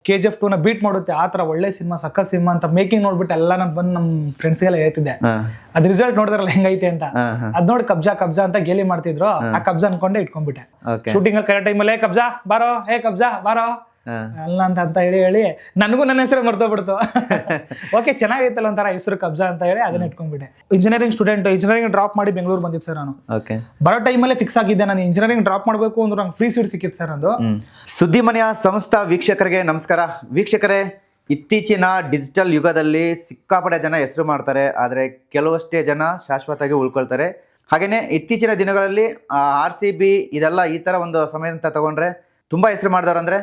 KGF 2 ನ beet ಮಾಡುತ್ತೆ ಆ ತರ ಒಳ್ಳೆ ಸಿನಿಮಾ ಸಕ್ಕ ಸಿನಿಮಾ ಅಂತ ಮೇಕಿಂಗ್ ನೋಡ್ಬಿಟ್ಟು ಎಲ್ಲ ನಾನು ಬಂದು ನಮ್ಮ ಫ್ರೆಂಡ್ಸ್ಗೆಲ್ಲ ಹೇಳ್ತಿದ್ದೆ. ಅದ್ ರಿಸಲ್ಟ್ ನೋಡಿದ್ರಲ್ಲ ಹೆಂಗೈತೆ ಅಂತ. ಅದ್ ನೋಡಿ ಕಬ್ಜಾ ಅಂತ ಗೇಲಿ ಮಾಡ್ತಿದ್ರು. ಆ ಕಬ್ಜಾ ಅನ್ಕೊಂಡೆ ಇಟ್ಕೊಂಡ್ಬಿಟ್ಟೆ. ಶೂಟಿಂಗ್ ಅಲ್ಲಿ ಕರೆಕ್ಟ್ ಟೈಮಲ್ಲಿ ಕಬ್ಜಾ ಬಾರೋ ಕಬ್ಜಾ ಬಾರೋ ಅಲ್ಲ ಅಂತ ಹೇಳಿ ನನಗೂ ನನ್ನ ಹೆಸರು ಮರ್ತೋಗ್ಬಿಡ್ತು. ಓಕೆ ಚೆನ್ನಾಗೈತಲ್ಲ ಒಂಥರ ಹೆಸರು ಕಬ್ಜಾ ಅಂತ ಹೇಳಿ ಅದನ್ನ ಇಟ್ಕೊಂಡ್ಬಿಟ್ಟೆ. ಇಂಜಿನಿಯರಿಂಗ್ ಸ್ಟೂಡೆಂಟ್, ಇಂಜಿನಿಯರಿಂಗ್ ಡ್ರಾಪ್ ಮಾಡಿ ಬೆಂಗಳೂರು ಬಂದಿತ್ತು ಸರ್ ನಾನು. ಬರೋ ಟೈಮಲ್ಲೇ ಫಿಕ್ಸ್ ಆಗಿದ್ದೆ ನಾನು ಇಂಜಿನಿಯರಿಂಗ್ ಡ್ರಾಪ್ ಮಾಡಬೇಕು ಅಂದ್ರೆ ನಂಗೆ ಫ್ರೀ ಸೀಟ್ ಸಿಕ್ಕಿತ್ತು ಸರ್ ಅದು. ಸುದ್ದಿ ಮನೆಯ ಸಂಸ್ಥಾ ವೀಕ್ಷಕರಿಗೆ ನಮಸ್ಕಾರ. ವೀಕ್ಷಕರೇ, ಇತ್ತೀಚಿನ ಡಿಜಿಟಲ್ ಯುಗದಲ್ಲಿ ಸಿಕ್ಕಾಪಟ್ಟೆ ಜನ ಹೆಸರು ಮಾಡ್ತಾರೆ, ಆದರೆ ಕೆಲವಷ್ಟೇ ಜನ ಶಾಶ್ವತವಾಗಿ ಉಳ್ಕೊಳ್ತಾರೆ. ಹಾಗೇನೆ ಇತ್ತೀಚಿನ ದಿನಗಳಲ್ಲಿ RCB ಇದೆಲ್ಲ ಈ ಥರ ಒಂದು ಸಮಯ ಅಂತ ತಗೊಂಡ್ರೆ ತುಂಬ ಹೆಸರು ಮಾಡಿದವ್ರು ಅಂದರೆ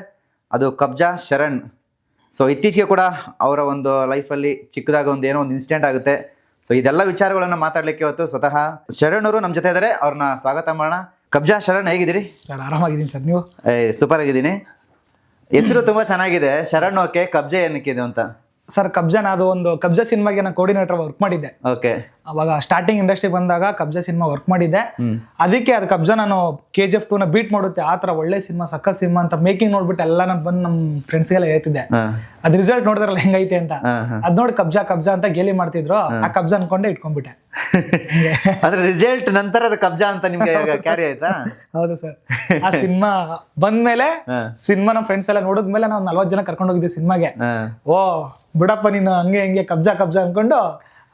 ಅದು ಕಬ್ಜಾ ಶರಣ್. ಸೊ ಇತ್ತೀಚೆಗೆ ಕೂಡ ಅವರ ಒಂದು ಲೈಫಲ್ಲಿ ಚಿಕ್ಕದಾಗ ಏನೋ ಒಂದು ಇನ್ಸಿಡೆಂಟ್ ಆಗುತ್ತೆ. ಸೊ ಇದೆಲ್ಲ ವಿಚಾರಗಳನ್ನು ಮಾತಾಡ್ಲಿಕ್ಕೆ ಇವತ್ತು ಸ್ವತಃ ಶರಣ್ ಅವರು ನಮ್ಮ ಜೊತೆ ಇದ್ದಾರೆ. ಅವ್ರನ್ನ ಸ್ವಾಗತ ಮಾಡೋಣ. ಕಬ್ಜಾ ಶರಣ್, ಹೇಗಿದ್ದೀರಿ? ಸರ್ ಆರಾಮಾಗಿದ್ದೀನಿ ಸರ್, ನೀವು? ಸೂಪರ್ ಆಗಿದ್ದೀನಿ. ಹೆಸರು ತುಂಬಾ ಚೆನ್ನಾಗಿದೆ, ಶರಣ್. ಓಕೆ, ಕಬ್ಜಾ ಏನಕ್ಕಿದೆ ಅಂತ? ಸರ್ ಕಬ್ಜಾ ಅದು ಒಂದು ಕಬ್ಜಾ ಸಿನಿಮಾಗೆ ನಾನು ಕೋಆರ್ಡಿನೇಟರ್ ವರ್ಕ್ ಮಾಡಿದ್ದೆ. ಓಕೆ. ಅವಾಗ ಸ್ಟಾರ್ಟಿಂಗ್ ಇಂಡಸ್ಟ್ರಿ ಬಂದಾಗ ಕಬ್ಜಾ ಸಿನಿಮಾ ವರ್ಕ್ ಮಾಡಿದ್ದೆ. ಅದಕ್ಕೆ ಅದು ಕಬ್ಜಾ ನಾನು KGF 2 ನ ಬೀಟ್ ಮಾಡುತ್ತೆ ಆ ತರ ಒಳ್ಳೆ ಸಿನಿಮಾ ಸಕ್ಕ ಸಿನಿಮಾ ಅಂತ ಮೇಕಿಂಗ್ ನೋಡ್ಬಿಟ್ಟು ಎಲ್ಲ ನಾನು ಬಂದು ನಮ್ಮ ಫ್ರೆಂಡ್ಸ್ಗೆಲ್ಲ ಹೇಳ್ತಿದ್ದೆ. ಅದ್ ರಿಸಲ್ಟ್ ನೋಡಿದ್ರಲ್ಲ ಹೆಂಗೈತೆ ಅಂತ. ಅದ್ ನೋಡಿ ಕಬ್ಜಾ ಅಂತ ಗೇಲಿ ಮಾಡ್ತಿದ್ರು. ಆ ಕಬ್ಜಾ ಅನ್ಕೊಂಡೆ ಇಟ್ಕೊಂಡ್ಬಿಟ್ಟೆ. ಅದ್ರ ರಿಸಲ್ಟ್ ನಂತರ ಅದು ಕಬ್ಜಾ ಅಂತ ನಿಮ್ಗೆ ಕ್ಯಾರಿ ಆಯ್ತಾ? ಹೌದು ಸರ್. ಆ ಸಿನಿಮಾ ಬಂದ್ಮೇಲೆ ಸಿನಿಮಾ ನಮ್ಮ ಫ್ರೆಂಡ್ಸ್ ಎಲ್ಲ ನೋಡಿದ್ಮೇಲೆ ನಾವು 40 ಜನ ಕರ್ಕೊಂಡು ಹೋಗಿದ್ದೆ ಸಿನಿಮಾಗೆ. ಓ ಬಿಡಪ್ಪ ನೀನು ಹಂಗೆ ಕಬ್ಜಾ ಅನ್ಕೊಂಡು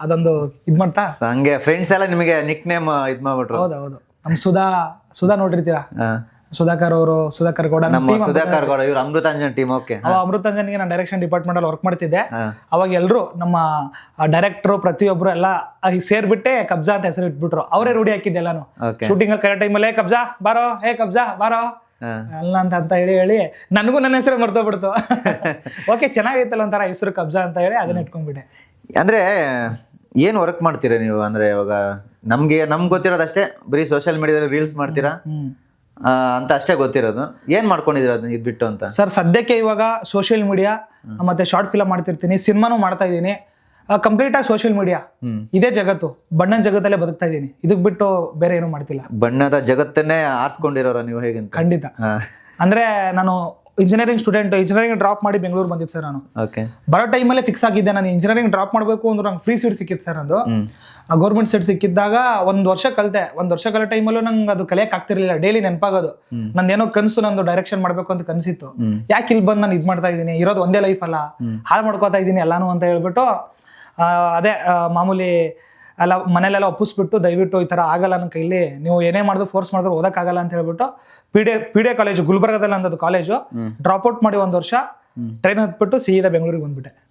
ಅದೊಂದು ಇದ್ ಮಾಡ್ತಾ ಹಂಗೆ ಫ್ರೆಂಡ್ಸ್ ಎಲ್ಲ ನಿಮಗೆ ನಿಕ್ ನೇಮ್ ಇದ್ ಮಾಡ್ಬಿಟ್ರು. ಹೌದು. ನಮ್ ಸುಧಾ ನೋಡಿರ್ತೀರಾ? ಸುಧಾಕರ್ ಗೌಡ, ನಮ್ಮ ಸುಧಾಕರ್ ಗೌಡ, ಇವ್ರು ಅಮೃತಾಂಜನ್ ಟೀಮ್. ಓಕೆ. ಅಮೃತಾಂಜನ್ಗೆ ನಾನು ಡೈರೆಕ್ಷನ್ ಡಿಪಾರ್ಟ್ಮೆಂಟ್ ಅಲ್ಲಿ ವರ್ಕ್ ಮಾಡ್ತಿದ್ದೆ. ಅವಾಗ ಎಲ್ರು ನಮ್ಮ ಡೈರೆಕ್ಟರ್ ಪ್ರತಿಯೊಬ್ರು ಎಲ್ಲ ಸೇರ್ಬಿಟ್ಟೆ ಕಬ್ಜಾ ಅಂತ ಹೆಸರು ಇಟ್ಬಿಟ್ರು. ಅವರೇ ರೂಢಿ ಹಾಕಿದ್ದೆ ಎಲ್ಲಾನು. ಶೂಟಿಂಗ್ ಅಲ್ಲಿ ಕರೆಕ್ಟ್ ಟೈಮಲ್ಲಿ ಕಬ್ಜಾ ಬಾರೋ ಕಬ್ಜಾ ಬಾರೋ ಅಲ್ಲ ಅಂತ ಹೇಳಿ ನನಗೂ ನನ್ನ ಹೆಸರು ಮರ್ತೋಗ್ಬಿಡ್ತು. ಓಕೆ ಚೆನ್ನಾಗೈತಲ್ಲ ಒಂಥರ ಹೆಸರು ಕಬ್ಜಾ ಅಂತ ಹೇಳಿ ಅದನ್ನ ಇಟ್ಕೊಂಡ್ಬಿಟ್ಟೆ. ಅಂದ್ರೆ ಏನ್ ವರ್ಕ್ ಮಾಡ್ತೀರಾ ನೀವು? ಅಂದ್ರೆ ಇವಾಗ ನಮ್ಗೆ ಗೊತ್ತಿರೋದಷ್ಟೇ, ಬರೀ ಸೋಷಿಯಲ್ ಮೀಡಿಯಾದಲ್ಲಿ ರೀಲ್ಸ್ ಮಾಡ್ತೀರಾ ಅಂತ ಅಷ್ಟೇ ಗೊತ್ತಿರೋದು. ಏನ್ ಮಾಡ್ಕೊಂಡಿದ್ದೀರಾ ಅದನ್ನ ಇದ್ ಬಿಟ್ಟು ಅಂತ? ಸರ್ ಸದ್ಯಕ್ಕೆ ಇವಾಗ ಸೋಷಿಯಲ್ ಮೀಡಿಯಾ ಮತ್ತೆ ಶಾರ್ಟ್ ಫಿಲ್ಮ್ ಮಾಡ್ತಿರ್ತೀನಿ, ಸಿನಿಮಾನು ಮಾಡ್ತಾ ಇದ್ದೀನಿ. ಕಂಪ್ಲೀಟ್ ಆಗಿ ಸೋಷಿಯಲ್ ಮೀಡಿಯಾ ಇದೇ ಜಗತ್ತು, ಬಣ್ಣದ ಜಗತ್ತಲ್ಲೇ ಬದುಕ್ತಾ ಇದ್ದೀನಿ. ಇದಕ್ ಬಿಟ್ಟು ಬೇರೆ ಏನು ಮಾಡ್ತಿಲ್ಲ. ಬಣ್ಣದ ಜಗತ್ತನ್ನೇ ಆರಿಸ್ಕೊಂಡಿರೋರ ನೀವು ಹೇಗೆ? ಖಂಡಿತ. ಅಂದ್ರೆ ನಾನು ಇಂಜಿನಿಯರಿಂಗ್ ಸ್ಟೂಡೆಂಟ್, ಇಂಜಿನಿಯರಿಂಗ್ ಡ್ರಾಪ್ ಮಾಡಿ ಬೆಂಗಳೂರು ಬಂದಿತ್ತು ಸರ್ ನಾನು. ಬರೋ ಟೈಮಲ್ಲೇ ಫಿಕ್ಸ್ ಆಗಿದ್ದೆ ನಾನು ಇಂಜಿನಿಯರಿಂಗ್ ಡ್ರಾಪ್ ಮಾಡಬೇಕು ಅಂದ್ರೆ ನಂಗೆ ಫ್ರೀ ಸೀಟ್ ಸಿಕ್ಕಿತ್ತು ಸರ್ ಅದು. ಗೌರ್ಮೆಂಟ್ ಸೀಟ್ ಸಿಕ್ಕಿದ್ದಾಗ ಒಂದ್ ವರ್ಷ ಕಲಿಯೋ ಟೈಮಲ್ಲೂ ನಂಗೆ ಅದು ಕಲಿಯಕ್ ಆಗ್ತಿರ್ಲಿಲ್ಲ. ಡೈಲಿ ನೆನಪಾಗೋದು ನಂದೇನೋ ಕನಸು, ನಂದು ಡೈರೆಕ್ಷನ್ ಮಾಡ್ಬೇಕು ಅಂತ ಕನಸಿತ್ತು. ಯಾಕೆ ಇಲ್ಲಿ ಬಂದು ನಾನು ಇದ್ ಮಾಡ್ತಾ ಇದ್ದೀನಿ, ಇರೋದು ಒಂದೇ ಲೈಫ್ ಅಲ್ಲ, ಹಾಳು ಮಾಡ್ಕೋತಾ ಇದ್ದೀನಿ ಎಲ್ಲಾನು ಅಂತ ಹೇಳ್ಬಿಟ್ಟು ಅದೇ ಮಾಮೂಲಿ ಎಲ್ಲ ಮನೇಲೆಲ್ಲ ಒಪ್ಪಿಸ್ಬಿಟ್ಟು ದಯವಿಟ್ಟು ಈ ತರ ಆಗಲ್ಲ ನನ್ನ ಕೈಲಿ, ನೀವು ಏನೇ ಮಾಡಿದ್ರು ಫೋರ್ಸ್ ಮಾಡಿದ್ರು ಓದಕ್ಕಾಗಲ್ಲ ಅಂತ ಹೇಳ್ಬಿಟ್ಟು PDA ಕಾಲೇಜು ಗುಲ್ಬರ್ಗದಲ್ಲಿ ಅಂತದ್ದು ಕಾಲೇಜು ಡ್ರಾಪ್ ಔಟ್ ಮಾಡಿ 1 ವರ್ಷ ಟ್ರೈನ್ ಹತ್ಬಿಟ್ಟು ಸೀದಾ ಬೆಂಗಳೂರಿಗೆ ಬಂದ್ಬಿಟ್ಟೆ.